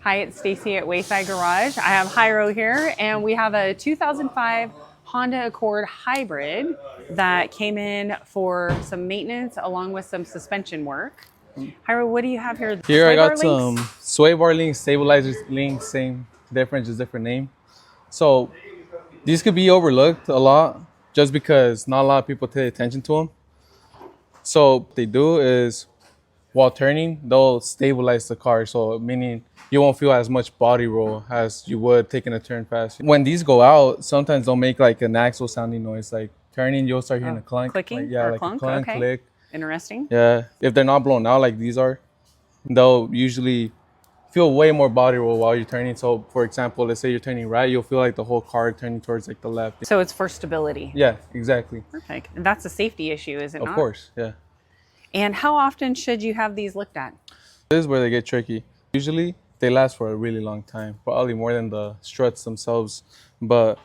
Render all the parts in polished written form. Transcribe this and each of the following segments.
Hi, it's Stacy at Wayside Garage. I have Hyro here, and we have a 2005 Honda Accord Hybrid that came in for some maintenance along with some suspension work. Hyro, what do you have here? Here I got links? some sway bar links, stabilizers links, same difference, just different name. So these could be overlooked a lot just because not a lot of people pay attention to them. So what they do is while turning, they'll stabilize the car. So meaning you won't feel as much body roll as you would taking a turn fast. When these go out, sometimes they'll make like an axle sounding noise. Like turning, you'll start hearing a clunk. Clicking like, yeah, or like clunk? a clunk, Okay. click. Interesting. Yeah, if they're not blown out like these are, they'll usually feel way more body roll while you're turning. So for example, let's say you're turning right, you'll feel like the whole car turning towards like the left. So it's for stability. Yeah, exactly. Perfect. And that's a safety issue, is it not? Of course, yeah. And how often should you have these looked at? This is where they get tricky. Usually they last for a really long time, probably more than the struts themselves. But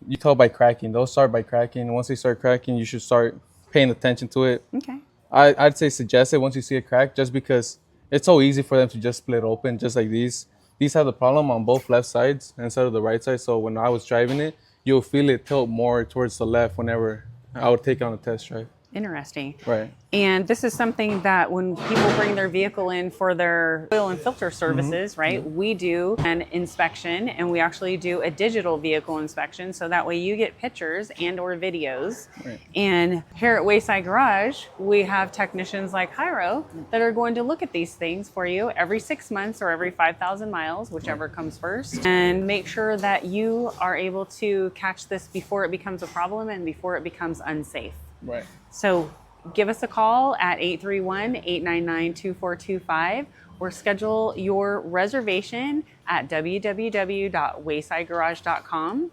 you tell by cracking. They'll start by cracking. Once they start cracking, you should start paying attention to it. Okay. I'd say suggest it once you see a crack, just because it's so easy for them to just split open, just like these. These have the problem on both left sides instead of the right side. So when I was driving it, you'll feel it tilt more towards the left whenever I would take it on a test drive. Interesting. Right. And this is something that when people bring their vehicle in for their oil and filter services, right, we do an inspection, and we actually do a digital vehicle inspection. So that way you get pictures and or videos. Right. And here at Wayside Garage, we have technicians like Hyro that are going to look at these things for you every 6 months or every 5,000 miles, whichever comes first, and make sure that you are able to catch this before it becomes a problem and before it becomes unsafe. Right. So give us a call at 831-899-2425 or schedule your reservation at www.waysidegarage.com,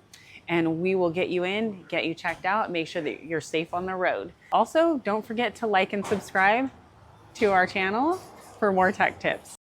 and we will get you in, get you checked out, make sure that you're safe on the road. Also, don't forget to like and subscribe to our channel for more tech tips.